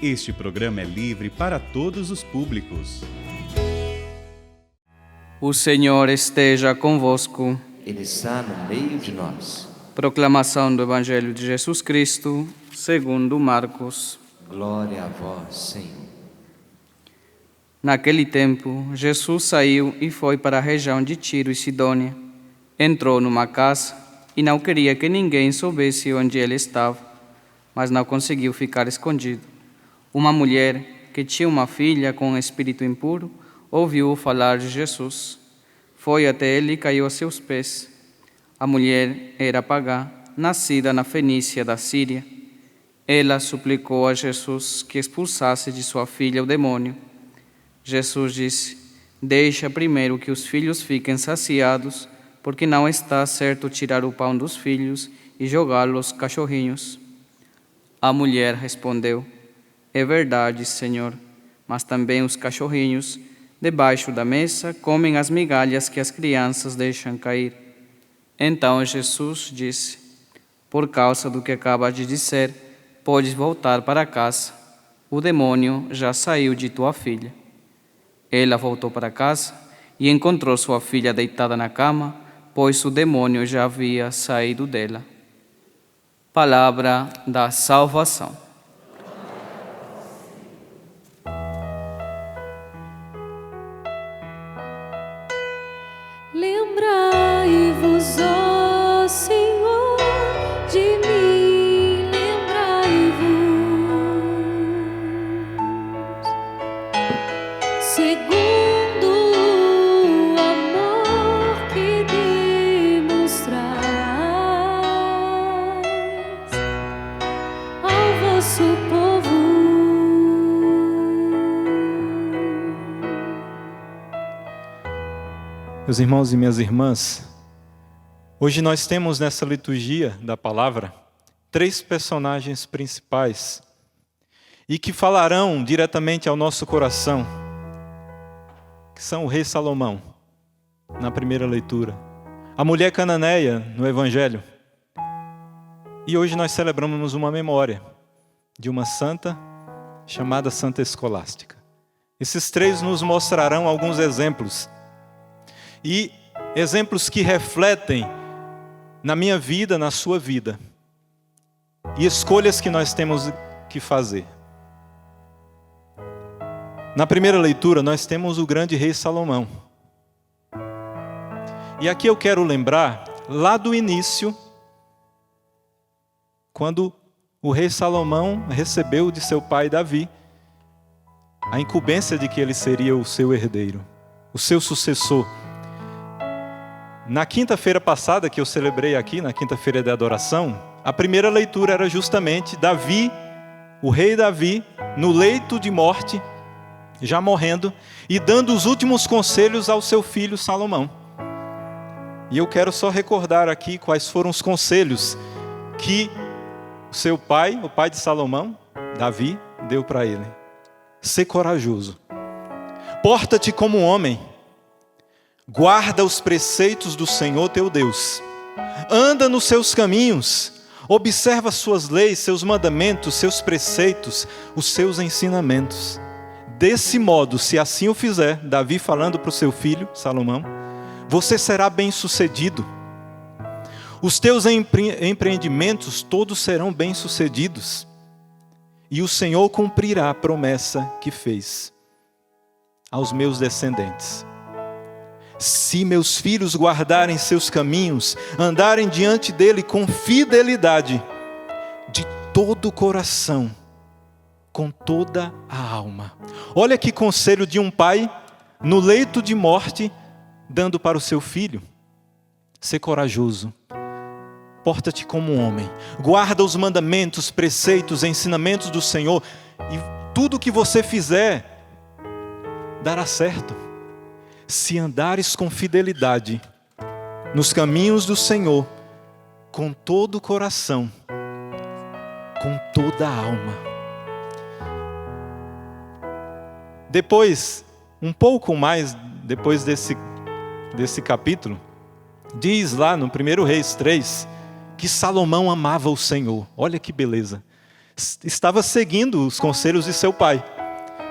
Este programa é livre para todos os públicos. O Senhor esteja convosco. Ele está no meio de nós. Proclamação do Evangelho de Jesus Cristo, segundo Marcos. Glória a vós, Senhor. Naquele tempo, Jesus saiu e foi para a região de Tiro e Sidônia. Entrou numa casa e não queria que ninguém soubesse onde ele estava, mas não conseguiu ficar escondido. Uma mulher que tinha uma filha com um espírito impuro ouviu falar de Jesus. Foi até ele e caiu a seus pés. A mulher era pagã, nascida na Fenícia da Síria. Ela suplicou a Jesus que expulsasse de sua filha o demônio. Jesus disse: "Deixa primeiro que os filhos fiquem saciados, porque não está certo tirar o pão dos filhos e jogá-lo aos cachorrinhos." A mulher respondeu: "É verdade, Senhor, mas também os cachorrinhos, debaixo da mesa, comem as migalhas que as crianças deixam cair." Então Jesus disse: "Por causa do que acabas de dizer, podes voltar para casa. O demônio já saiu de tua filha." Ela voltou para casa e encontrou sua filha deitada na cama, pois o demônio já havia saído dela. Palavra da salvação. Lembrai-vos, ó Senhor, de mim, lembrai-vos, segundo o amor que demonstrais ao vosso povo. Meus irmãos e minhas irmãs, hoje nós temos nessa liturgia da palavra 3 personagens principais e que falarão diretamente ao nosso coração, que são o rei Salomão, na primeira leitura, a mulher cananeia no Evangelho, e hoje nós celebramos uma memória de uma santa chamada Santa Escolástica. Esses 3 nos mostrarão alguns exemplos, e exemplos que refletem na minha vida, na sua vida, e escolhas que nós temos que fazer. Na primeira leitura nós temos o grande rei Salomão. E aqui eu quero lembrar, lá do início, quando o rei Salomão recebeu de seu pai Davi a incumbência de que ele seria o seu herdeiro, o seu sucessor. Na quinta-feira passada, que eu celebrei aqui, na quinta-feira de adoração, a primeira leitura era justamente Davi, o rei Davi, no leito de morte, já morrendo, e dando os últimos conselhos ao seu filho Salomão. E eu quero só recordar aqui quais foram os conselhos que o seu pai, o pai de Salomão, Davi, deu para ele. Sê corajoso, porta-te como um homem, guarda os preceitos do Senhor teu Deus, anda nos seus caminhos, observa suas leis, seus mandamentos, seus preceitos, os seus ensinamentos. Desse modo, se assim o fizer, Davi falando para o seu filho, Salomão, você será bem-sucedido. Os teus empreendimentos todos serão bem-sucedidos. E o Senhor cumprirá a promessa que fez aos meus descendentes. Se meus filhos guardarem seus caminhos, andarem diante dele com fidelidade, de todo o coração, com toda a alma. Olha que conselho de um pai, no leito de morte, dando para o seu filho. Sê corajoso, porta-te como um homem, guarda os mandamentos, preceitos, ensinamentos do Senhor, e tudo que você fizer, dará certo. Se andares com fidelidade nos caminhos do Senhor, com todo o coração, com toda a alma. Depois, um pouco mais depois desse capítulo, diz lá no 1 Reis 3, que Salomão amava o Senhor. Olha que beleza. estava seguindo os conselhos de seu pai.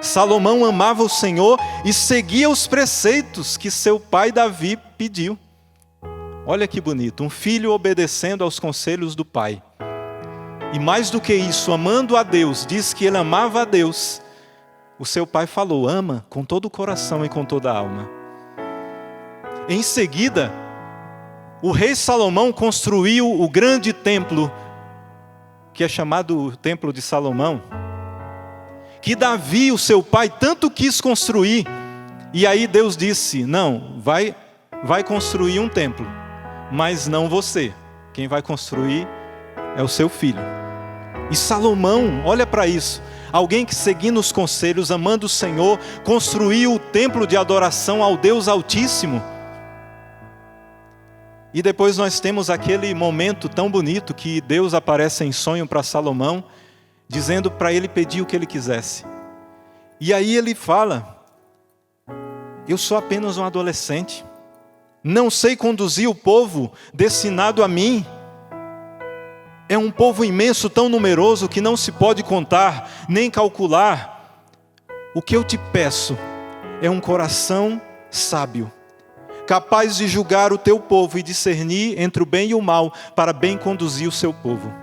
Salomão amava o Senhor e seguia os preceitos que seu pai Davi pediu. Olha que bonito, um filho obedecendo aos conselhos do pai. E mais do que isso, amando a Deus, diz que ele amava a Deus. O seu pai falou, ama com todo o coração e com toda a alma. Em seguida, o rei Salomão construiu o grande templo, que é chamado o Templo de Salomão, que Davi, o seu pai, tanto quis construir. E aí Deus disse, não, vai construir um templo, mas não você. Quem vai construir é o seu filho. E Salomão, olha para isso, alguém que seguindo os conselhos, amando o Senhor, construiu o templo de adoração ao Deus Altíssimo. E depois nós temos aquele momento tão bonito que Deus aparece em sonho para Salomão, dizendo para ele pedir o que ele quisesse. E aí ele fala, eu sou apenas um adolescente, não sei conduzir o povo destinado a mim. É um povo imenso, tão numeroso, que não se pode contar, nem calcular. O que eu te peço é um coração sábio, capaz de julgar o teu povo e discernir entre o bem e o mal, para bem conduzir o seu povo.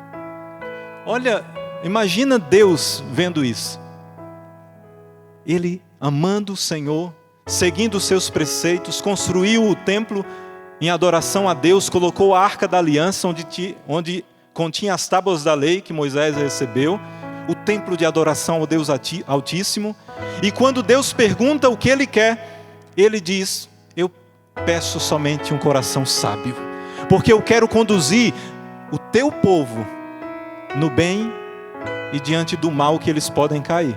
Olha, imagina Deus vendo isso. Ele, amando o Senhor, seguindo os seus preceitos, construiu o templo em adoração a Deus, colocou a Arca da Aliança, onde continha as tábuas da lei que Moisés recebeu, o templo de adoração ao Deus Altíssimo. E quando Deus pergunta o que Ele quer, Ele diz, eu peço somente um coração sábio, porque eu quero conduzir o teu povo no bem e diante do mal que eles podem cair.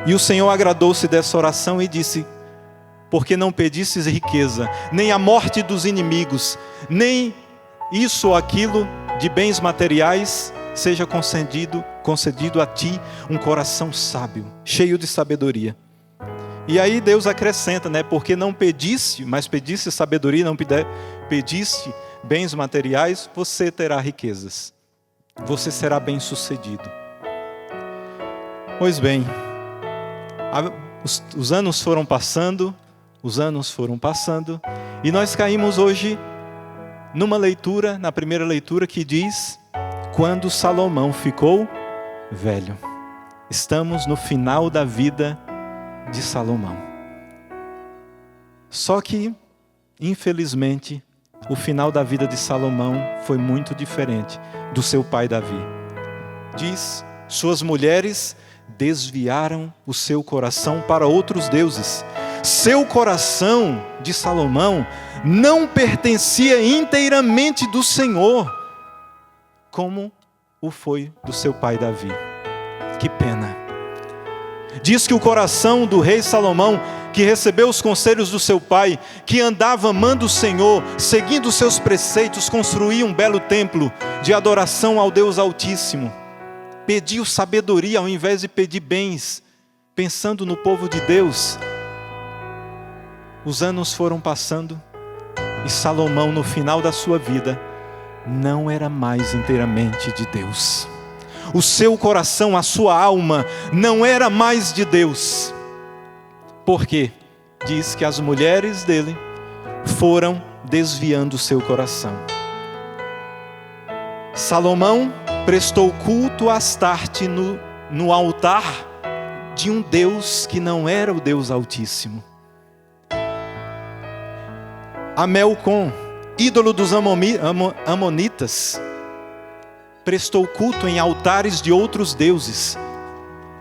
E o Senhor agradou-se dessa oração e disse, porque não pedistes riqueza, nem a morte dos inimigos, nem isso ou aquilo de bens materiais, seja concedido a ti um coração sábio, cheio de sabedoria. E aí Deus acrescenta, porque não pediste, mas pediste sabedoria, não pediste bens materiais, você terá riquezas. Você será bem-sucedido. Pois bem, os anos foram passando, e nós caímos hoje numa leitura, na primeira leitura, que diz, quando Salomão ficou velho. Estamos no final da vida de Salomão. Só que, infelizmente, o final da vida de Salomão foi muito diferente do seu pai Davi. Diz, suas mulheres desviaram o seu coração para outros deuses. Seu coração, de Salomão, não pertencia inteiramente do Senhor, como o foi do seu pai Davi. Que pena. Diz que o coração do rei Salomão, que recebeu os conselhos do seu pai, que andava amando o Senhor, seguindo os seus preceitos, construía um belo templo de adoração ao Deus Altíssimo. Pediu sabedoria ao invés de pedir bens, pensando no povo de Deus. Os anos foram passando e Salomão, no final da sua vida, não era mais inteiramente de Deus. O seu coração, a sua alma, não era mais de Deus. Por quê? Diz que as mulheres dele foram desviando o seu coração. Salomão prestou culto a Astarte no altar de um Deus que não era o Deus Altíssimo. A Melcom, ídolo dos amonitas, prestou culto em altares de outros deuses.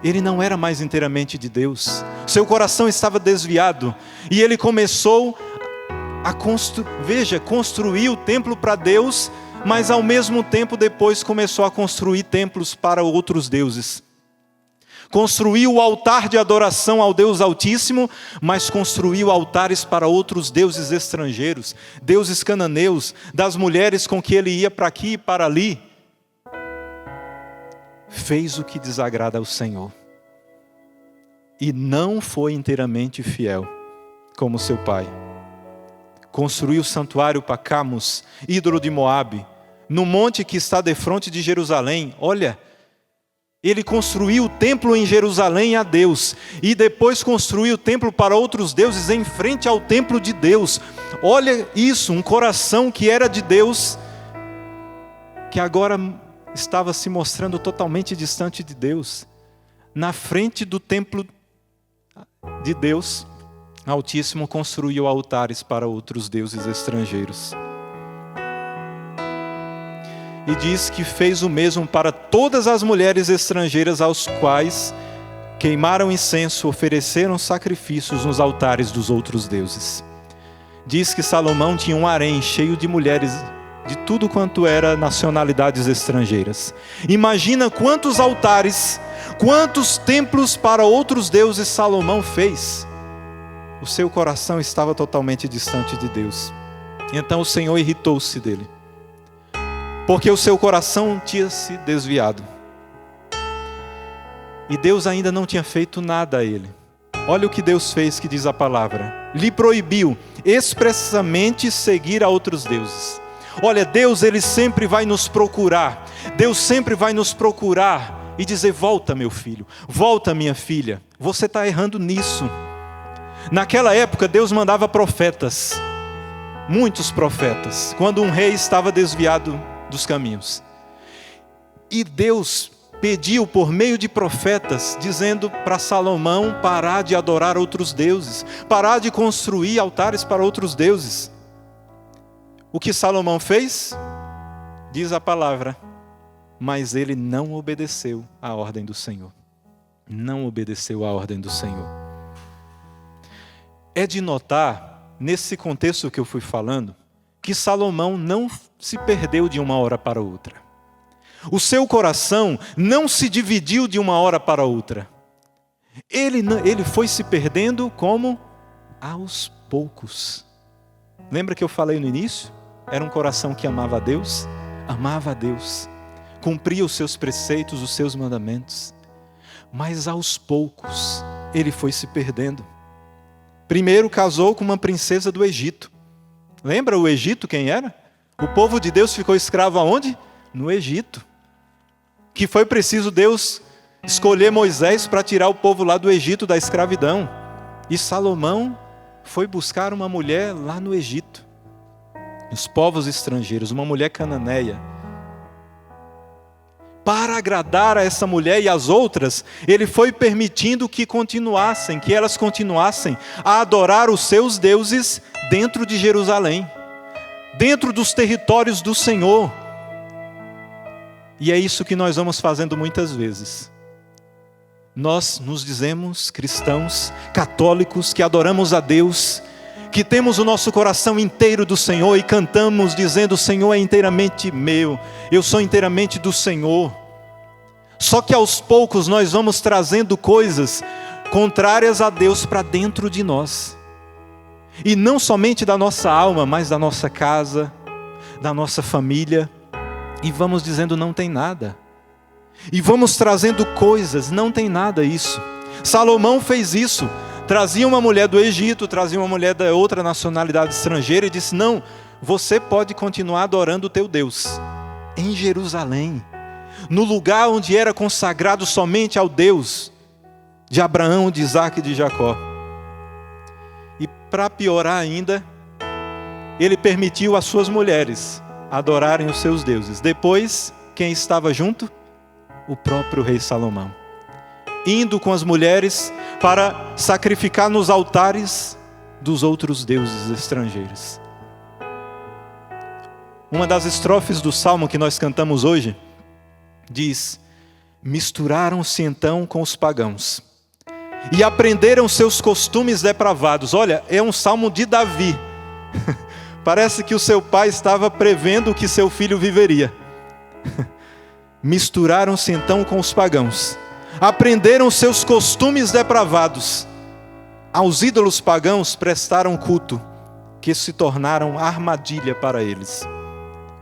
Ele não era mais inteiramente de Deus. Seu coração estava desviado. E ele começou a construir o templo para Deus, mas ao mesmo tempo depois começou a construir templos para outros deuses. Construiu o altar de adoração ao Deus Altíssimo, mas construiu altares para outros deuses estrangeiros, deuses cananeus, das mulheres com que ele ia para aqui e para ali. Fez o que desagrada ao Senhor. E não foi inteiramente fiel, como seu pai. Construiu o santuário para Camus, ídolo de Moabe, no monte que está defronte de Jerusalém. Olha, Ele construiu o templo em Jerusalém a Deus, e depois construiu o templo para outros deuses em frente ao templo de Deus. Olha isso, um coração que era de Deus, que agora estava se mostrando totalmente distante de Deus. Na frente do templo de Deus Altíssimo, construiu altares para outros deuses estrangeiros. E diz que fez o mesmo para todas as mulheres estrangeiras aos quais queimaram incenso, ofereceram sacrifícios nos altares dos outros deuses. Diz que Salomão tinha um harém cheio de mulheres de tudo quanto era nacionalidades estrangeiras. Imagina quantos altares, quantos templos para outros deuses Salomão fez. O seu coração estava totalmente distante de Deus. Então o Senhor irritou-se dele, porque o seu coração tinha se desviado. E Deus ainda não tinha feito nada a ele. Olha o que Deus fez, que diz a palavra. Lhe proibiu expressamente seguir a outros deuses. Olha, Deus, Ele sempre vai nos procurar. Deus sempre vai nos procurar e dizer: volta, meu filho, volta, minha filha, você está errando nisso. Naquela época, Deus mandava profetas, muitos profetas, quando um rei estava desviado dos caminhos. E Deus pediu por meio de profetas, dizendo para Salomão parar de adorar outros deuses, parar de construir altares para outros deuses. O que Salomão fez? Diz a palavra: mas ele não obedeceu à ordem do Senhor. Não obedeceu à ordem do Senhor. É de notar, nesse contexto que eu fui falando, que Salomão não se perdeu de uma hora para outra. O seu coração não se dividiu de uma hora para outra. Ele foi se perdendo como aos poucos. Lembra que eu falei no início? Era um coração que amava a Deus, cumpria os seus preceitos, os seus mandamentos. Mas aos poucos ele foi se perdendo. Primeiro casou com uma princesa do Egito. Lembra o Egito quem era? O povo de Deus ficou escravo aonde? No Egito. Que foi preciso Deus escolher Moisés para tirar o povo lá do Egito da escravidão. E Salomão foi buscar uma mulher lá no Egito. Os povos estrangeiros, uma mulher cananeia. Para agradar a essa mulher e as outras, ele foi permitindo que elas continuassem a adorar os seus deuses dentro de Jerusalém, dentro dos territórios do Senhor. E é isso que nós vamos fazendo muitas vezes. Nós nos dizemos cristãos, católicos, que adoramos a Deus, que temos o nosso coração inteiro do Senhor e cantamos dizendo: o Senhor é inteiramente meu, eu sou inteiramente do Senhor. Só que aos poucos nós vamos trazendo coisas contrárias a Deus para dentro de nós. E não somente da nossa alma, mas da nossa casa, da nossa família. E vamos dizendo: não tem nada. E vamos trazendo coisas, não tem nada isso. Salomão fez isso. Trazia uma mulher do Egito, trazia uma mulher da outra nacionalidade estrangeira e disse: não, você pode continuar adorando o teu Deus em Jerusalém, no lugar onde era consagrado somente ao Deus de Abraão, de Isaac e de Jacó. E para piorar ainda, ele permitiu as suas mulheres adorarem os seus deuses. Depois, quem estava junto? O próprio rei Salomão, indo com as mulheres para sacrificar nos altares dos outros deuses estrangeiros. Uma das estrofes do salmo que nós cantamos hoje diz: misturaram-se então com os pagãos e aprenderam seus costumes depravados. Olha, é um salmo de Davi. Parece que o seu pai estava prevendo que seu filho viveria. Misturaram-se então com os pagãos, aprenderam seus costumes depravados. Aos ídolos pagãos prestaram culto, que se tornaram armadilha para eles.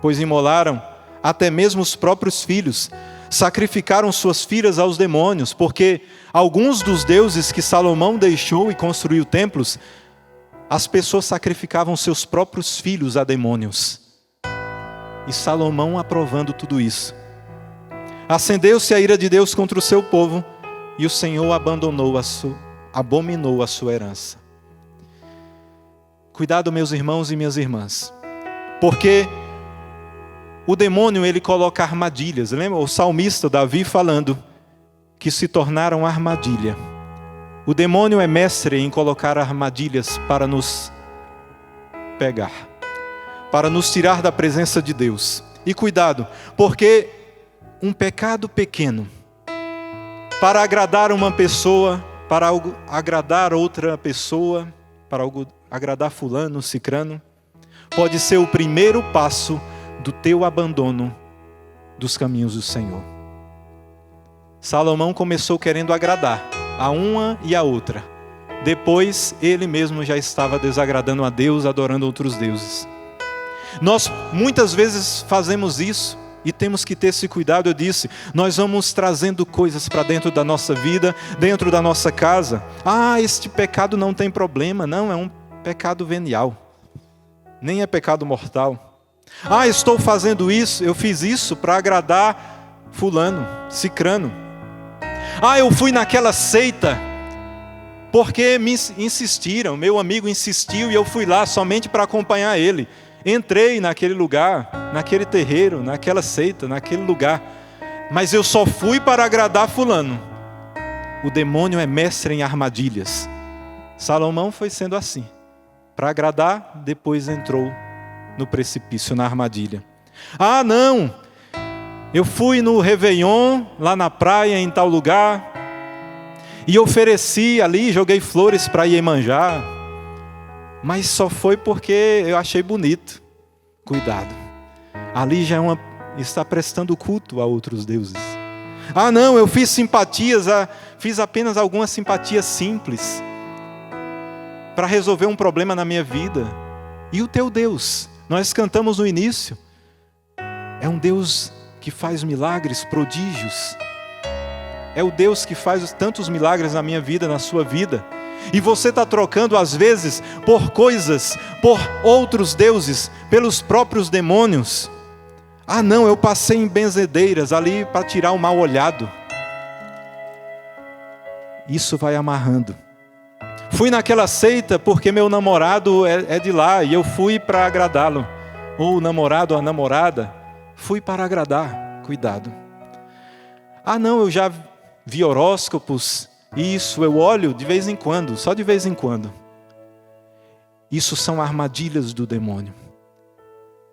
Pois imolaram até mesmo os próprios filhos, sacrificaram suas filhas aos demônios, porque alguns dos deuses que Salomão deixou e construiu templos, as pessoas sacrificavam seus próprios filhos a demônios. E Salomão aprovando tudo isso. Acendeu-se a ira de Deus contra o seu povo, e o Senhor abominou a sua herança. Cuidado, meus irmãos e minhas irmãs, porque o demônio, ele coloca armadilhas. Lembra o salmista Davi falando que se tornaram armadilha. O demônio é mestre em colocar armadilhas para nos pegar, para nos tirar da presença de Deus. E cuidado, porque um pecado pequeno, para agradar uma pessoa, para agradar outra pessoa, para agradar fulano, cicrano, pode ser o primeiro passo do teu abandono dos caminhos do Senhor. Salomão começou querendo agradar a uma e a outra. Depois, ele mesmo já estava desagradando a Deus, adorando outros deuses. Nós muitas vezes fazemos isso e temos que ter esse cuidado. Eu disse, nós vamos trazendo coisas para dentro da nossa vida, dentro da nossa casa. Este pecado não tem problema. Não, é um pecado venial. Nem é pecado mortal. Estou fazendo isso, eu fiz isso para agradar fulano, cicrano. Eu fui naquela seita porque me insistiram, meu amigo insistiu e eu fui lá somente para acompanhar ele. Entrei naquele lugar, naquele terreiro, naquela seita, naquele lugar, mas eu só fui para agradar fulano. O demônio é mestre em armadilhas. Salomão foi sendo assim. Para agradar, depois entrou no precipício, na armadilha. Não, eu fui no Réveillon, lá na praia, em tal lugar, e ofereci ali, joguei flores para Iemanjá, mas só foi porque eu achei bonito. Cuidado, ali já está prestando culto a outros deuses. Não, eu fiz simpatias, fiz apenas algumas simpatias simples, para resolver um problema na minha vida. E o teu Deus, nós cantamos no início, é um Deus que faz milagres, prodígios. É o Deus que faz tantos milagres na minha vida, na sua vida. E você está trocando às vezes por coisas, por outros deuses, pelos próprios demônios. Não, eu passei em benzedeiras ali para tirar o mal olhado. Isso vai amarrando. Fui naquela seita porque meu namorado é de lá e eu fui para agradá-lo. Ou o namorado ou a namorada, fui para agradar. Cuidado. Não, eu já vi horóscopos. Isso, eu olho de vez em quando, só de vez em quando. Isso são armadilhas do demônio.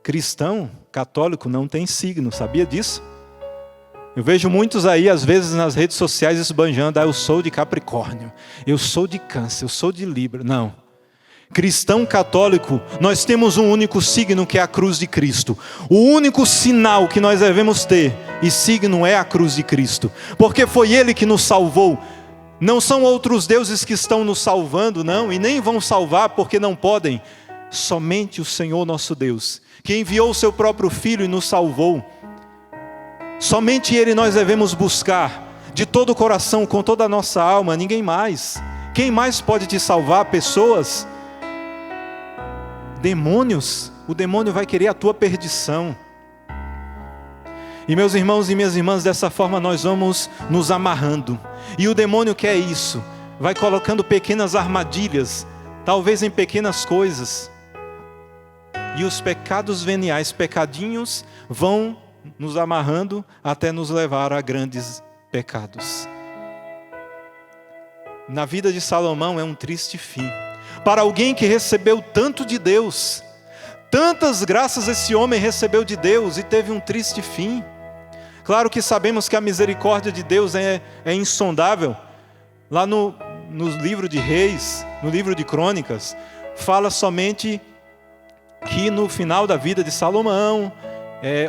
Cristão, católico, não tem signo, sabia disso? Eu vejo muitos aí, às vezes, nas redes sociais esbanjando, eu sou de Capricórnio, eu sou de Câncer, eu sou de Libra. Não. Cristão católico, nós temos um único signo que é a cruz de Cristo. O único sinal que nós devemos ter, e signo é a cruz de Cristo. Porque foi Ele que nos salvou. Não são outros deuses que estão nos salvando, não, e nem vão salvar porque não podem. Somente o Senhor nosso Deus, que enviou o seu próprio Filho e nos salvou. Somente Ele nós devemos buscar, de todo o coração, com toda a nossa alma, ninguém mais. Quem mais pode te salvar? Pessoas? Demônios? O demônio vai querer a tua perdição. E meus irmãos e minhas irmãs, dessa forma nós vamos nos amarrando. E o demônio quer isso, vai colocando pequenas armadilhas, talvez em pequenas coisas. E os pecados veniais, pecadinhos, vão nos amarrando até nos levar a grandes pecados. Na vida de Salomão é um triste fim. Para alguém que recebeu tanto de Deus, tantas graças esse homem recebeu de Deus e teve um triste fim. Claro que sabemos que a misericórdia de Deus é insondável. Lá no livro de Reis, no livro de Crônicas, fala somente que no final da vida de Salomão,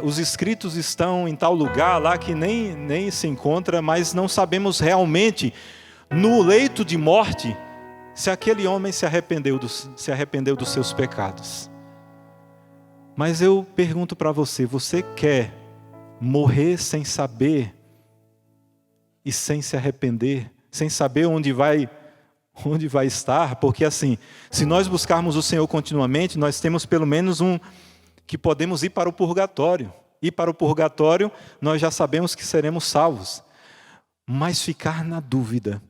os escritos estão em tal lugar lá que nem se encontra, mas não sabemos realmente, no leito de morte, se aquele homem se arrependeu dos seus pecados. Mas eu pergunto para você quer morrer sem saber e sem se arrepender, sem saber onde vai estar? Porque assim, se nós buscarmos o Senhor continuamente, nós temos pelo menos que podemos ir para o purgatório. ir para o purgatório, nós já sabemos que seremos salvos. Mas ficar na dúvida,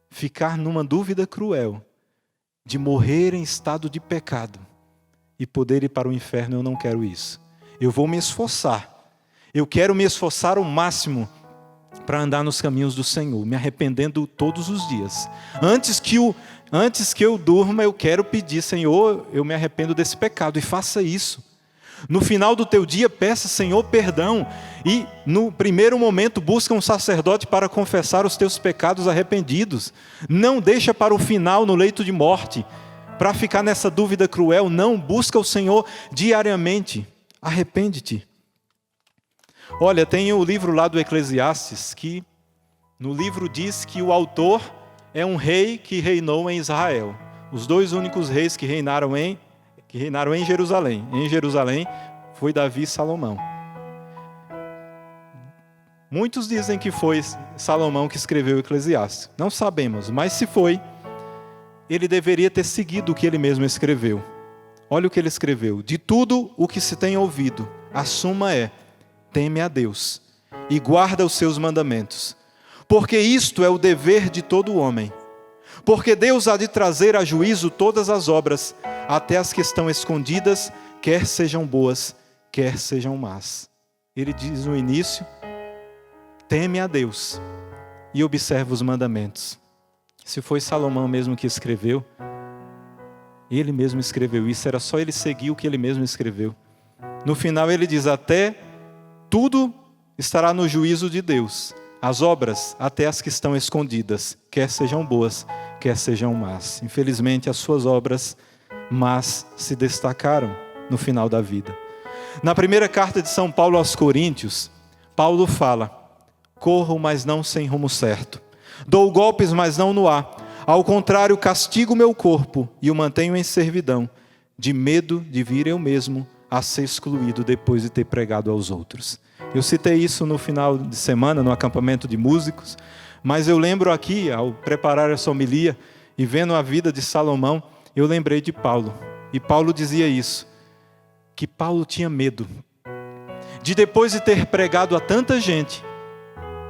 ficar numa dúvida cruel, de morrer em estado de pecado e poder ir para o inferno, eu não quero isso. Eu vou me esforçar. Eu quero me esforçar ao máximo para andar nos caminhos do Senhor, me arrependendo todos os dias. Antes que eu durma, eu quero pedir, Senhor, eu me arrependo desse pecado, e faça isso. No final do teu dia, peça, Senhor, perdão, e no primeiro momento busca um sacerdote para confessar os teus pecados arrependidos. Não deixa para o final, no leito de morte, para ficar nessa dúvida cruel. Não, busca o Senhor diariamente. Arrepende-te. Olha, tem o livro lá do Eclesiastes, que no livro diz que o autor é um rei que reinou em Israel. Os dois únicos reis que reinaram em Jerusalém. Em Jerusalém foi Davi e Salomão. Muitos dizem que foi Salomão que escreveu o Eclesiastes. Não sabemos, mas se foi, ele deveria ter seguido o que ele mesmo escreveu. Olha o que ele escreveu. De tudo o que se tem ouvido, a suma é: teme a Deus e guarda os seus mandamentos, porque isto é o dever de todo homem. Porque Deus há de trazer a juízo todas as obras, até as que estão escondidas, quer sejam boas, quer sejam más. Ele diz no início: teme a Deus e observa os mandamentos. Se foi Salomão mesmo que escreveu, ele mesmo escreveu isso, era só ele seguir o que ele mesmo escreveu. No final ele diz: até tudo estará no juízo de Deus, as obras até as que estão escondidas, quer sejam boas, quer sejam más. Infelizmente as suas obras más se destacaram no final da vida. Na primeira carta de São Paulo aos Coríntios, Paulo fala: corro, mas não sem rumo certo, dou golpes, mas não no ar. Ao contrário, castigo meu corpo e o mantenho em servidão, de medo de vir eu mesmo a ser excluído depois de ter pregado aos outros. Eu citei isso no final de semana, no acampamento de músicos, mas eu lembro aqui, ao preparar essa homilia e vendo a vida de Salomão, eu lembrei de Paulo. E Paulo dizia isso, que Paulo tinha medo de, depois de ter pregado a tanta gente,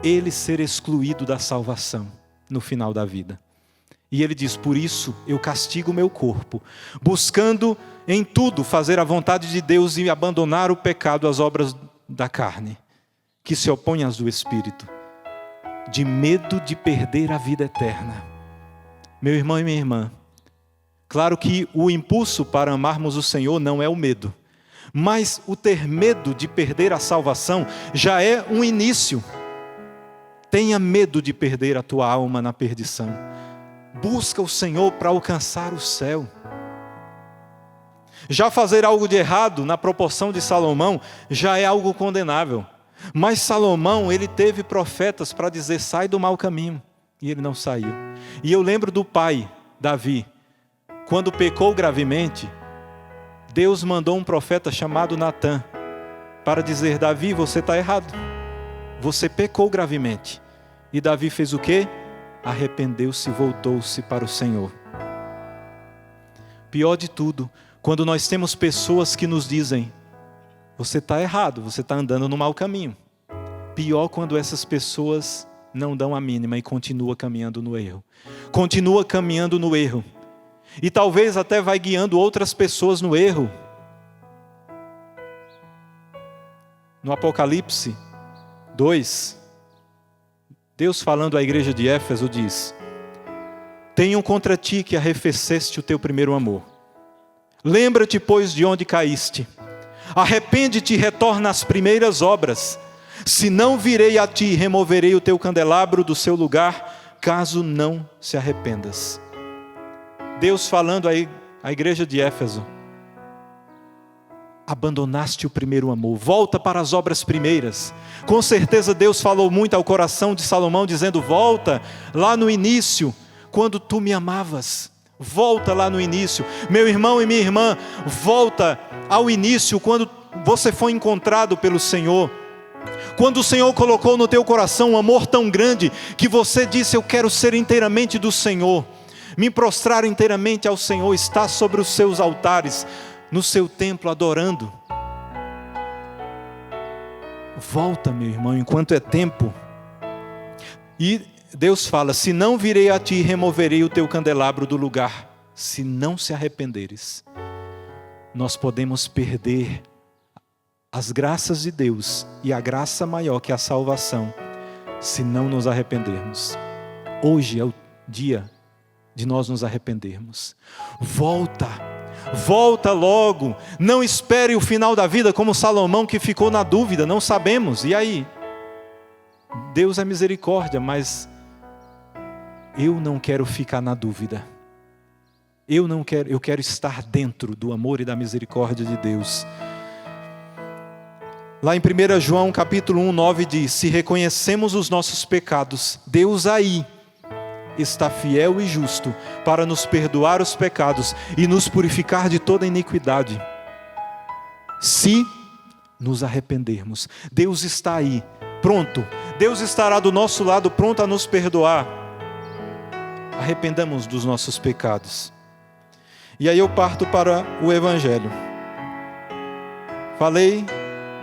ele ser excluído da salvação no final da vida. E ele diz: por isso eu castigo o meu corpo, buscando em tudo fazer a vontade de Deus e abandonar o pecado, as obras da carne, que se opõem às do Espírito, de medo de perder a vida eterna. Meu irmão e minha irmã, claro que o impulso para amarmos o Senhor não é o medo, mas o ter medo de perder a salvação já é um início. Tenha medo de perder a tua alma na perdição. Busca o Senhor para alcançar o céu. Já fazer algo de errado, na proporção de Salomão, já é algo condenável. Mas Salomão, ele teve profetas para dizer: sai do mau caminho. E ele não saiu. E eu lembro do pai, Davi, quando pecou gravemente, Deus mandou um profeta chamado Natã para dizer: Davi, você está errado. Você pecou gravemente. E Davi fez o quê? Arrependeu-se e voltou-se para o Senhor. Pior de tudo, quando nós temos pessoas que nos dizem: você está errado, você está andando no mau caminho. Pior quando essas pessoas não dão a mínima e continuam caminhando no erro. Continua caminhando no erro. E talvez até vai guiando outras pessoas no erro. No Apocalipse 2, Deus falando à igreja de Éfeso diz: tenho contra ti que arrefeceste o teu primeiro amor. Lembra-te, pois, de onde caíste. Arrepende-te e retorna às primeiras obras. Se não virei a ti e removerei o teu candelabro do seu lugar, caso não se arrependas. Deus falando à igreja de Éfeso: abandonaste o primeiro amor, volta para as obras primeiras. Com certeza Deus falou muito ao coração de Salomão, dizendo: volta lá no início, quando tu me amavas. Volta lá no início. Meu irmão e minha irmã, volta ao início, quando você foi encontrado pelo Senhor. Quando o Senhor colocou no teu coração um amor tão grande, que você disse: eu quero ser inteiramente do Senhor. Me prostrar inteiramente ao Senhor, estar sobre os seus altares. no seu templo adorando. Volta, meu irmão, enquanto é tempo. E Deus fala: se não virei a ti, removerei o teu candelabro do lugar. Se não se arrependeres. Nós podemos perder as graças de Deus e a graça maior que é a salvação, se não nos arrependermos. Hoje é o dia de nós nos arrependermos. Volta logo. Não espere o final da vida como Salomão, que ficou na dúvida. Não sabemos. E aí? Deus é misericórdia, mas eu não quero ficar na dúvida. Eu quero estar dentro do amor e da misericórdia de Deus. Lá em 1 João capítulo 1, 9 diz: se reconhecemos os nossos pecados, Deus aí está fiel e justo para nos perdoar os pecados e nos purificar de toda iniquidade. Se nos arrependermos, Deus está aí, pronto. Deus estará do nosso lado, pronto a nos perdoar. Arrependamos dos nossos pecados. E aí eu parto para o Evangelho. Falei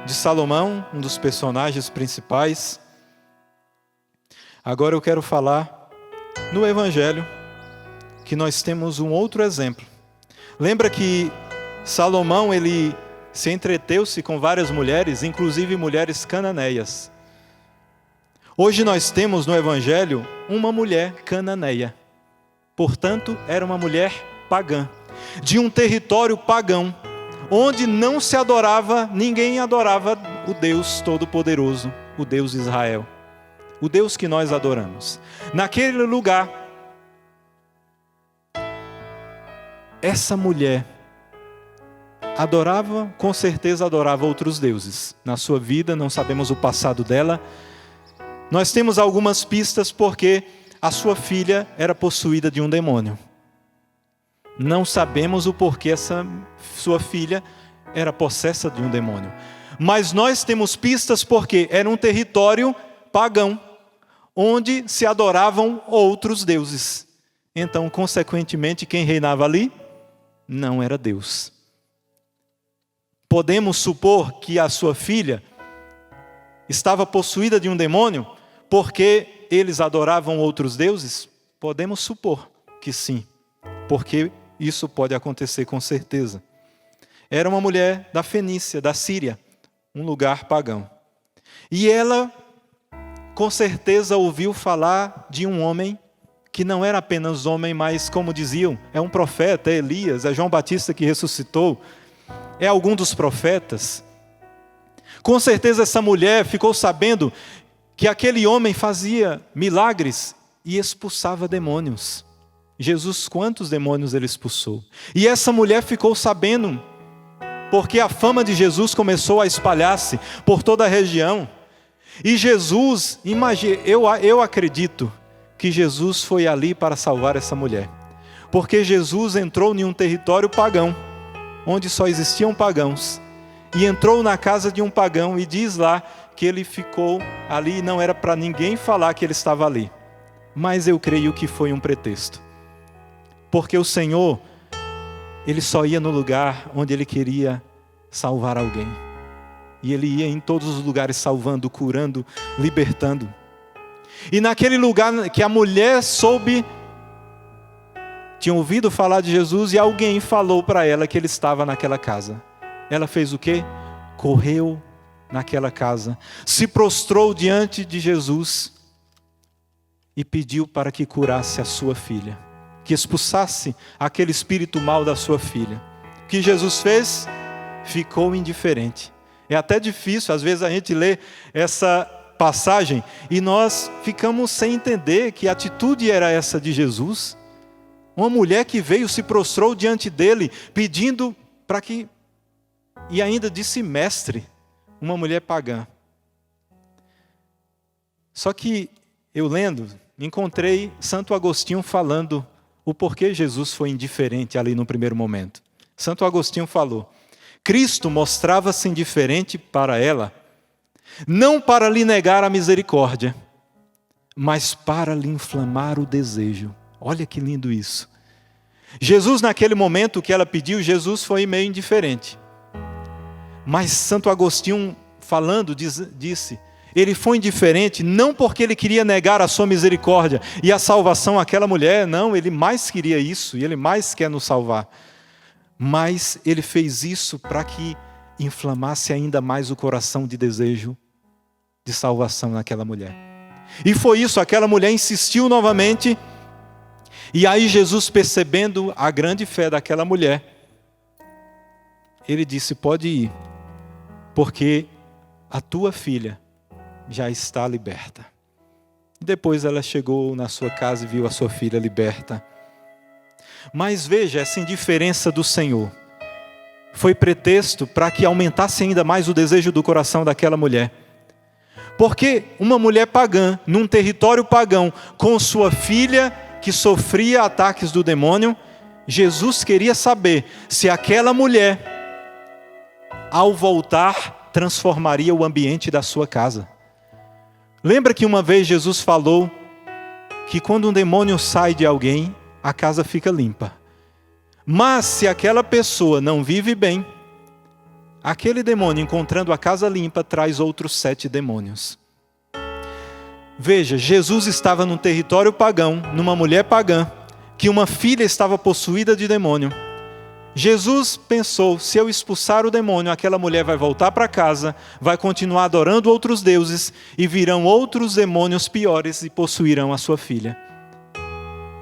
de Salomão, um dos personagens principais. Agora eu quero falar no Evangelho, que nós temos um outro exemplo. Lembra que Salomão, ele se entreteu-se com várias mulheres, inclusive mulheres cananeias. Hoje nós temos no Evangelho uma mulher cananeia. Portanto, era uma mulher pagã, de um território pagão, onde não se adorava, ninguém adorava o Deus Todo-Poderoso, o Deus de Israel, o Deus que nós adoramos. Naquele lugar, essa mulher adorava, com certeza adorava outros deuses. Na sua vida, não sabemos o passado dela. Nós temos algumas pistas porque a sua filha era possuída de um demônio. Não sabemos o porquê essa sua filha era possessa de um demônio. Mas nós temos pistas porque era um território pagão, onde se adoravam outros deuses. Então, consequentemente, quem reinava ali não era Deus. Podemos supor que a sua filha estava possuída de um demônio porque eles adoravam outros deuses? Podemos supor que sim, porque isso pode acontecer com certeza. Era uma mulher da Fenícia, da Síria, um lugar pagão. E ela, com certeza, ouviu falar de um homem que não era apenas homem, mas, como diziam, é um profeta, é Elias, é João Batista que ressuscitou, é algum dos profetas. Com certeza essa mulher ficou sabendo que aquele homem fazia milagres e expulsava demônios. Jesus, quantos demônios ele expulsou? E essa mulher ficou sabendo, porque a fama de Jesus começou a espalhar-se por toda a região. E Jesus, eu acredito que Jesus foi ali para salvar essa mulher. Porque Jesus entrou em um território pagão, onde só existiam pagãos. E entrou na casa de um pagão e diz lá que ele ficou ali e não era para ninguém falar que ele estava ali. Mas eu creio que foi um pretexto. Porque o Senhor, ele só ia no lugar onde ele queria salvar alguém. E ele ia em todos os lugares salvando, curando, libertando. E naquele lugar que a mulher soube, tinha ouvido falar de Jesus e alguém falou para ela que ele estava naquela casa. Ela fez o quê? Correu naquela casa, se prostrou diante de Jesus e pediu para que curasse a sua filha, que expulsasse aquele espírito mau da sua filha. O que Jesus fez? Ficou indiferente. É até difícil, às vezes, a gente lê essa passagem e nós ficamos sem entender que atitude era essa de Jesus. Uma mulher que veio, se prostrou diante dele, pedindo para que... E ainda disse mestre, uma mulher pagã. Só que eu lendo, encontrei Santo Agostinho falando o porquê Jesus foi indiferente ali no primeiro momento. Santo Agostinho falou: Cristo mostrava-se indiferente para ela, não para lhe negar a misericórdia, mas para lhe inflamar o desejo. Olha que lindo isso. Jesus, naquele momento que ela pediu, Jesus foi meio indiferente. Mas Santo Agostinho, falando, disse, ele foi indiferente não porque ele queria negar a sua misericórdia e a salvação àquela mulher, não, ele mais queria isso e ele mais quer nos salvar. Mas ele fez isso para que inflamasse ainda mais o coração de desejo de salvação naquela mulher. E foi isso, aquela mulher insistiu novamente. E aí Jesus, percebendo a grande fé daquela mulher, ele disse, pode ir, porque a tua filha já está liberta. Depois ela chegou na sua casa e viu a sua filha liberta. Mas veja, essa indiferença do Senhor foi pretexto para que aumentasse ainda mais o desejo do coração daquela mulher. Porque uma mulher pagã, num território pagão, com sua filha que sofria ataques do demônio, Jesus queria saber se aquela mulher, ao voltar, transformaria o ambiente da sua casa. Lembra que uma vez Jesus falou que quando um demônio sai de alguém, a casa fica limpa. Mas se aquela pessoa não vive bem, aquele demônio, encontrando a casa limpa, traz outros 7 demônios. Veja, Jesus estava num território pagão, numa mulher pagã, que uma filha estava possuída de demônio. Jesus pensou, se eu expulsar o demônio, aquela mulher vai voltar para casa, vai continuar adorando outros deuses, e virão outros demônios piores e possuirão a sua filha.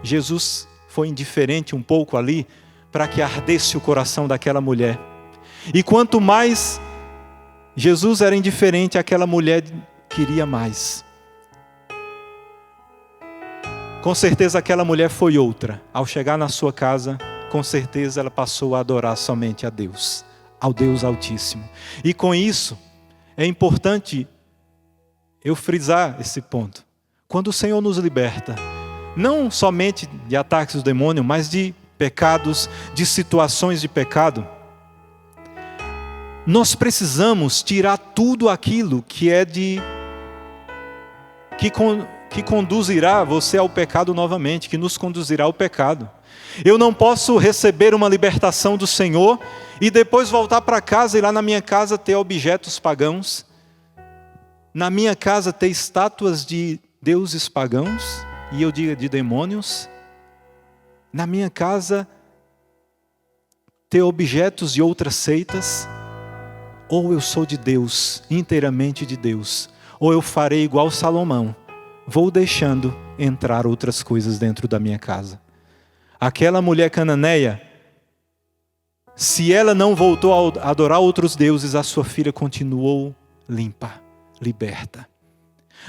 Jesus foi indiferente um pouco ali, para que ardesse o coração daquela mulher. E quanto mais Jesus era indiferente, aquela mulher queria mais. Com certeza aquela mulher foi outra. Ao chegar na sua casa, com certeza ela passou a adorar somente a Deus, ao Deus Altíssimo. E com isso, é importante eu frisar esse ponto. Quando o Senhor nos liberta, não somente de ataques do demônio, mas de pecados, de situações de pecado, nós precisamos tirar tudo aquilo que é que conduzirá você ao pecado novamente, que nos conduzirá ao pecado. Eu não posso receber uma libertação do Senhor e depois voltar para casa e lá na minha casa ter objetos pagãos, na minha casa ter estátuas de deuses pagãos, e eu digo de demônios, na minha casa ter objetos de outras seitas. Ou eu sou de Deus, inteiramente de Deus, ou eu farei igual Salomão, vou deixando entrar outras coisas dentro da minha casa. Aquela mulher cananeia, se ela não voltou a adorar outros deuses, a sua filha continuou limpa, liberta.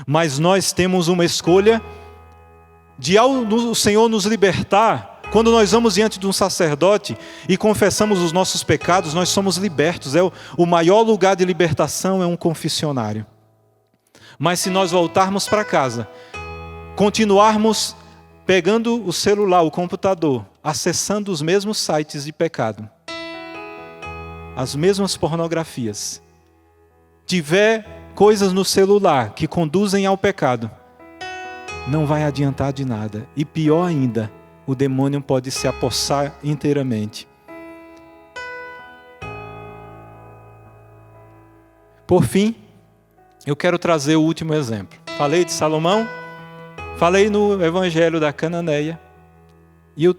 Mas nós temos uma escolha de, ao o Senhor nos libertar, quando nós vamos diante de um sacerdote e confessamos os nossos pecados, nós somos libertos. O maior lugar de libertação é um confessionário. Mas se nós voltarmos para casa, continuarmos pegando o celular, o computador, acessando os mesmos sites de pecado, as mesmas pornografias, tiver coisas no celular que conduzem ao pecado, não vai adiantar de nada. E pior ainda, o demônio pode se apossar inteiramente. Por fim, eu quero trazer o último exemplo. Falei de Salomão, falei no Evangelho da Cananeia, e eu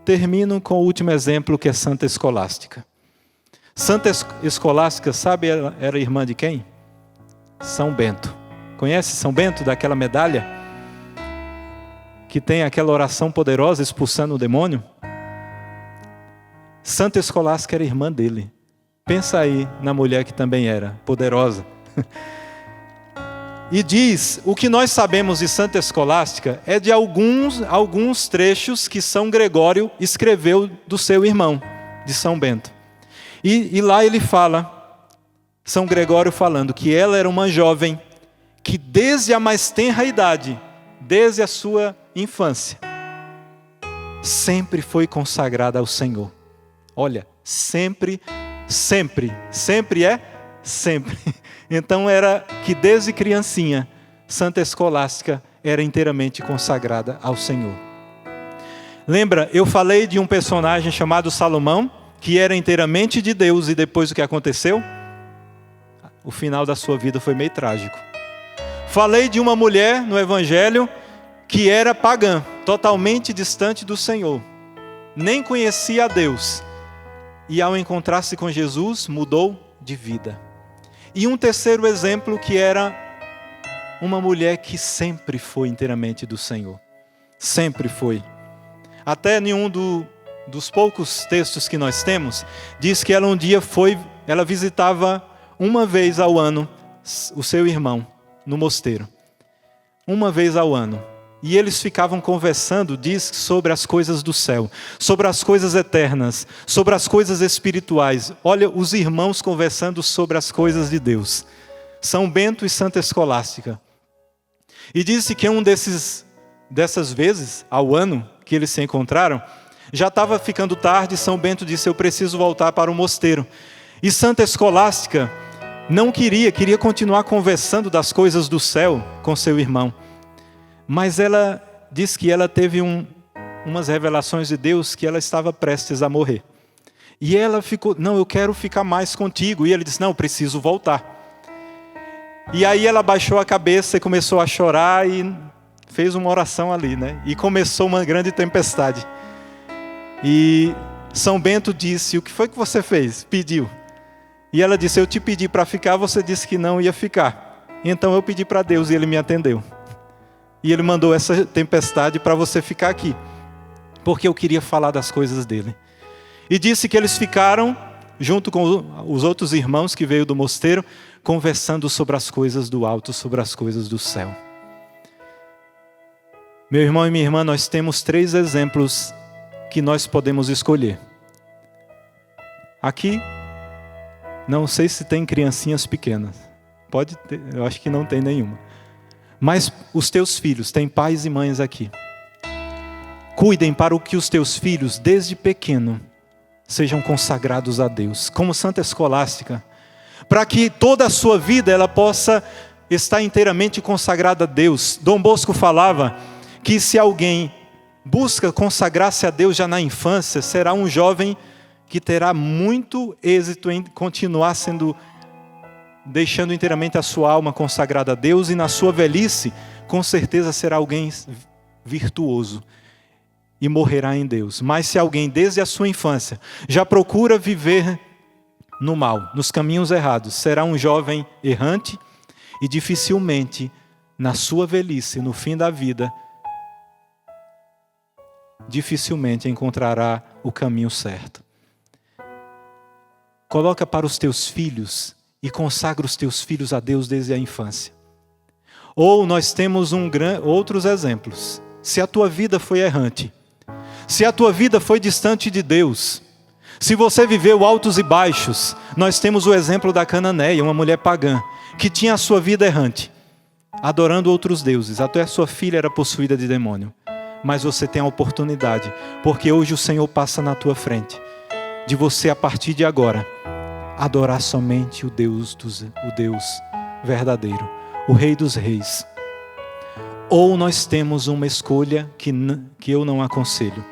termino com o último exemplo, que é Santa Escolástica. Santa Escolástica, sabe, era irmã de quem? São Bento. Conhece São Bento, daquela medalha? Que tem aquela oração poderosa expulsando o demônio? Santa Escolástica era irmã dele. Pensa aí na mulher que também era poderosa. E diz, o que nós sabemos de Santa Escolástica é de alguns trechos que São Gregório escreveu do seu irmão, de São Bento. E lá ele fala, São Gregório falando, que ela era uma jovem que desde a mais tenra idade, desde a sua infância, sempre foi consagrada ao Senhor. Olha, sempre. Então era que desde criancinha, Santa Escolástica era inteiramente consagrada ao Senhor. Lembra, eu falei de um personagem chamado Salomão, que era inteiramente de Deus, e depois o que aconteceu? O final da sua vida foi meio trágico. Falei de uma mulher no Evangelho que era pagã, totalmente distante do Senhor. Nem conhecia a Deus. E ao encontrar-se com Jesus, mudou de vida. E um terceiro exemplo que era uma mulher que sempre foi inteiramente do Senhor. Sempre foi. Até nenhum dos poucos textos que nós temos, diz que ela um dia ela visitava uma vez ao ano o seu irmão no mosteiro. Uma vez ao ano. E eles ficavam conversando, diz, sobre as coisas do céu, sobre as coisas eternas, sobre as coisas espirituais. Olha, os irmãos conversando sobre as coisas de Deus. São Bento e Santa Escolástica. E disse que dessas vezes, ao ano que eles se encontraram, já estava ficando tarde. São Bento disse: eu preciso voltar para o mosteiro. E Santa Escolástica não queria continuar conversando das coisas do céu com seu irmão. Mas ela disse que ela teve umas revelações de Deus que ela estava prestes a morrer. E ela ficou: não, eu quero ficar mais contigo. E ele disse: não, preciso voltar. E aí ela baixou a cabeça e começou a chorar e fez uma oração ali, né? E começou uma grande tempestade. E São Bento disse: o que foi que você fez? Pediu. E ela disse: eu te pedi para ficar, você disse que não ia ficar. Então eu pedi para Deus e Ele me atendeu. E Ele mandou essa tempestade para você ficar aqui, porque eu queria falar das coisas dele. E disse que eles ficaram, junto com os outros irmãos que veio do mosteiro, conversando sobre as coisas do alto, sobre as coisas do céu. Meu irmão e minha irmã, nós temos 3 exemplos que nós podemos escolher. Aqui, não sei se tem criancinhas pequenas. Pode ter, eu acho que não tem nenhuma. Mas os teus filhos, tem pais e mães aqui. Cuidem para que os teus filhos, desde pequeno, sejam consagrados a Deus, como Santa Escolástica, para que toda a sua vida ela possa estar inteiramente consagrada a Deus. Dom Bosco falava que se alguém busca consagrar-se a Deus já na infância, será um jovem que terá muito êxito em continuar deixando inteiramente a sua alma consagrada a Deus, e na sua velhice, com certeza será alguém virtuoso e morrerá em Deus. Mas se alguém desde a sua infância já procura viver no mal, nos caminhos errados, será um jovem errante e dificilmente na sua velhice, no fim da vida, dificilmente encontrará o caminho certo. Coloca para os teus filhos e consagra os teus filhos a Deus desde a infância. Ou nós temos outros exemplos. Se a tua vida foi errante, se a tua vida foi distante de Deus, se você viveu altos e baixos, nós temos o exemplo da Cananeia, uma mulher pagã, que tinha a sua vida errante, adorando outros deuses. Até a sua filha era possuída de demônio. Mas você tem a oportunidade, porque hoje o Senhor passa na tua frente, de você a partir de agora adorar somente o Deus verdadeiro, o Rei dos Reis. Ou nós temos uma escolha que eu não aconselho,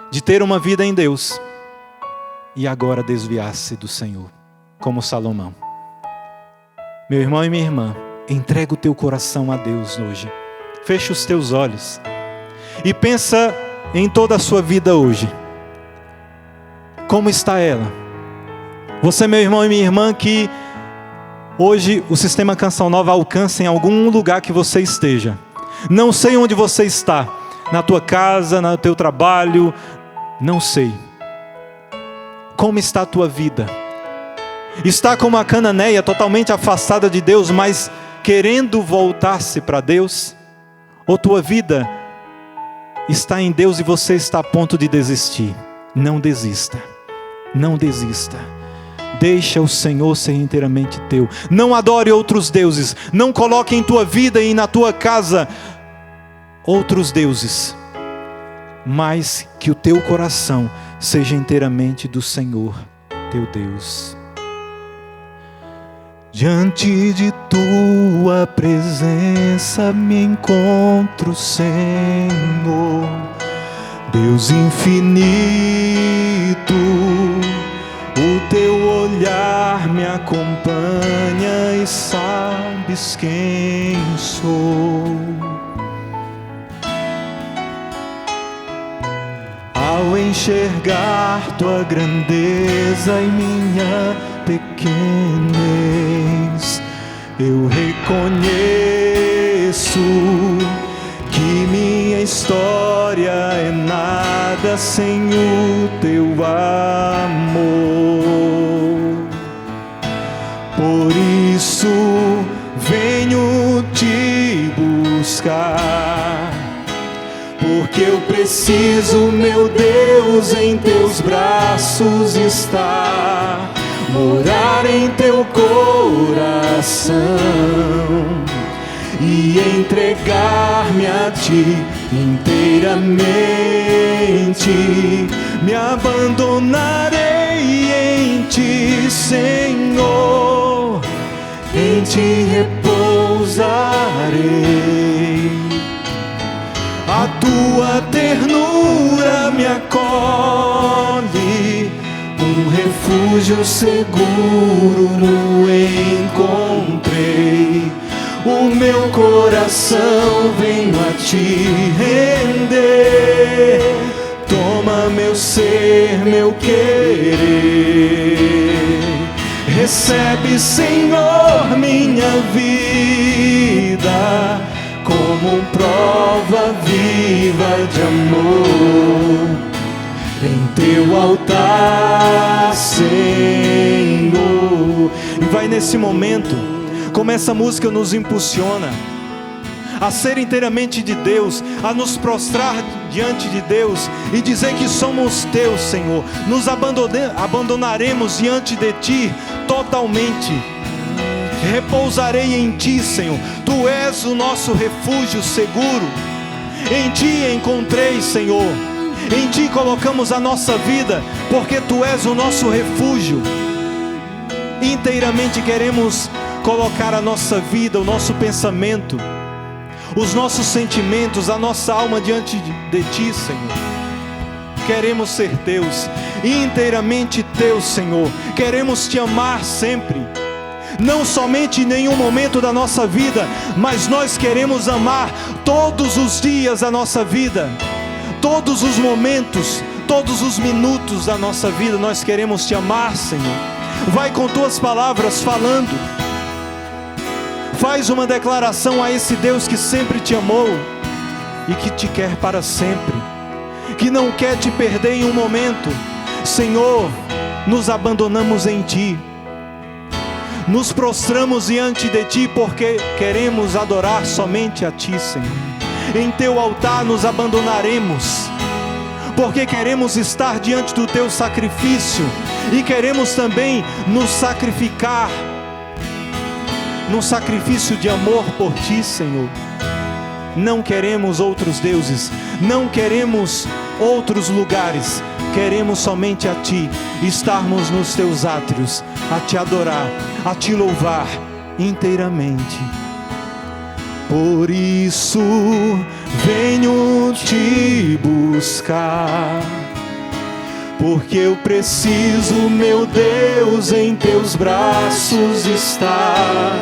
de ter uma vida em Deus e agora desviar-se do Senhor, como Salomão. Meu irmão e minha irmã, entrega o teu coração a Deus hoje. Fecha os teus olhos e pensa em toda a sua vida hoje. Como está ela? Você, meu irmão e minha irmã, que hoje o Sistema Canção Nova alcança em algum lugar que você esteja. Não sei onde você está, na tua casa, no teu trabalho, não sei. Como está a tua vida? Está como a Cananeia, totalmente afastada de Deus, mas querendo voltar-se para Deus? Ou tua vida está em Deus e você está a ponto de desistir? Não desista, não desista. Deixa o Senhor ser inteiramente teu. Não adore outros deuses. Não coloque em tua vida e na tua casa outros deuses. Mas que o teu coração seja inteiramente do Senhor, teu Deus. Diante de tua presença me encontro, Senhor. Deus infinito, o teu olhar me acompanha e sabes quem sou. Ao enxergar tua grandeza e minha pequenez, eu reconheço que minha história é nada sem o teu amor. Por isso venho te buscar, porque eu preciso, meu Deus, em teus braços estar, morar em teu coração e entregar-me a ti inteiramente. Me abandonarei em ti, Senhor, em ti repousarei. A tua ternura me acolhe, um refúgio seguro encontrei. O meu coração venho a te render. Toma meu ser, meu querer. Recebe, Senhor, minha vida como prova viva de amor em teu altar, Senhor. E vai nesse momento, como essa música nos impulsiona a ser inteiramente de Deus, a nos prostrar diante de Deus e dizer que somos teus, Senhor. Nos abandonaremos diante de ti totalmente. Repousarei em ti, Senhor. Tu és o nosso refúgio seguro. Em ti encontrei, Senhor. Em ti colocamos a nossa vida, porque tu és o nosso refúgio. Inteiramente queremos colocar a nossa vida, o nosso pensamento, os nossos sentimentos, a nossa alma diante de ti, Senhor. Queremos ser teus, inteiramente teus, Senhor. Queremos te amar sempre, não somente em nenhum momento da nossa vida, mas nós queremos amar todos os dias da nossa vida, todos os momentos, todos os minutos da nossa vida. Nós queremos te amar, Senhor. Vai com tuas palavras falando. Faz uma declaração a esse Deus que sempre te amou e que te quer para sempre, que não quer te perder em um momento. Senhor, nos abandonamos em ti, nos prostramos diante de ti, porque queremos adorar somente a ti, Senhor. Em teu altar nos abandonaremos, porque queremos estar diante do teu sacrifício e queremos também nos sacrificar num sacrifício de amor por ti, Senhor. Não queremos outros deuses, não queremos outros lugares, queremos somente a ti, estarmos nos teus átrios, a te adorar, a te louvar inteiramente. Por isso venho te buscar, porque eu preciso, meu Deus, em teus braços estar,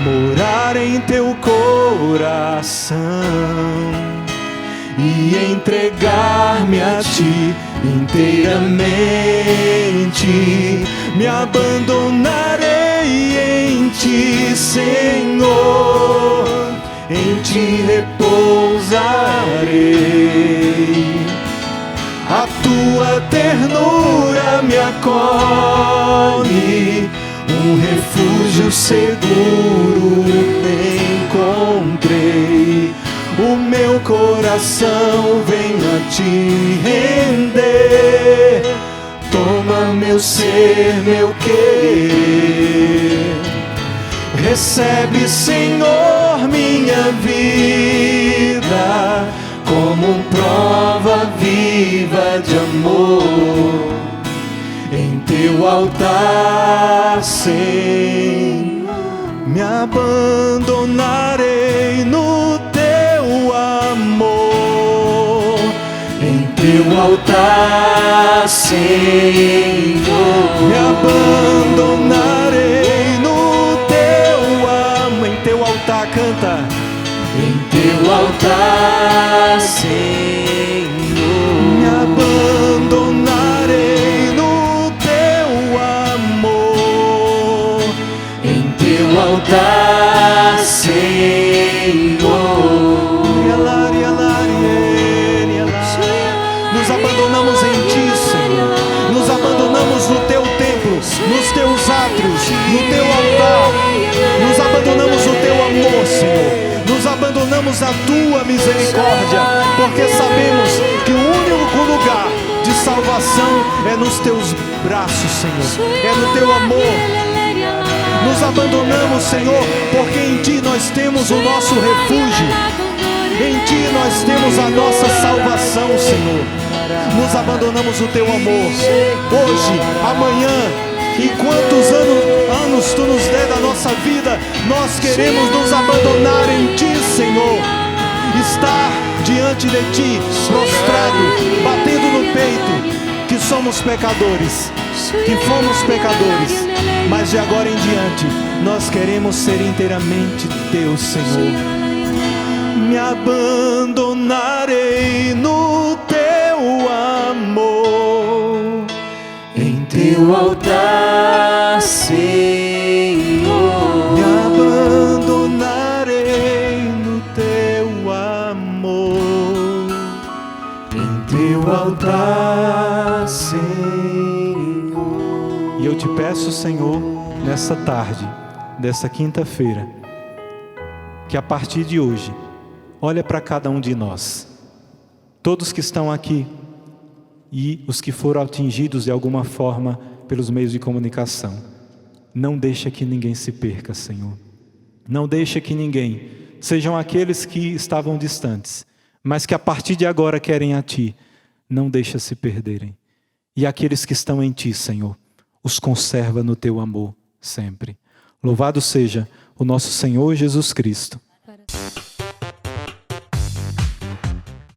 morar em teu coração e entregar-me a ti inteiramente. Me abandonarei em ti, Senhor, em ti repousarei. A tua ternura me acolhe, um refúgio seguro encontrei. O meu coração vem a te render. Toma meu ser, meu querer. Recebe, Senhor, minha vida como prova viva de amor em teu altar, Senhor. Me abandonarei no teu amor, em altar, Senhor. Me abandonarei no teu amor. Em teu altar, canta. Em teu altar, Senhor. Me abandonarei no teu amor. Em teu altar, Senhor. Nos abandonamos em Ti, Senhor. Nos abandonamos no Teu templo, nos Teus átrios, no Teu altar. Nos abandonamos no Teu amor, Senhor. Nos abandonamos a Tua misericórdia, porque sabemos que o único lugar de salvação é nos Teus braços, Senhor. É no Teu amor. Nos abandonamos, Senhor, porque em Ti nós temos o nosso refúgio. Em Ti nós temos a nossa salvação, Senhor. Nos abandonamos no Teu amor. Hoje, amanhã e quantos anos Tu nos der da nossa vida, nós queremos nos abandonar em Ti, Senhor. Estar diante de Ti, prostrado, batendo no peito, que somos pecadores, que fomos pecadores, mas de agora em diante nós queremos ser inteiramente Teus, Senhor. Me abandonarei no Teu amor. Em teu altar, Senhor. Me abandonarei no Teu amor. Em teu altar, Senhor. E eu te peço, Senhor, nessa tarde, dessa quinta-feira, que a partir de hoje, olha para cada um de nós, todos que estão aqui e os que foram atingidos de alguma forma pelos meios de comunicação. Não deixa que ninguém se perca, Senhor. Não deixa que ninguém, sejam aqueles que estavam distantes, mas que a partir de agora querem a Ti, não deixa se perderem. E aqueles que estão em Ti, Senhor, os conserva no Teu amor sempre. Louvado seja o nosso Senhor Jesus Cristo.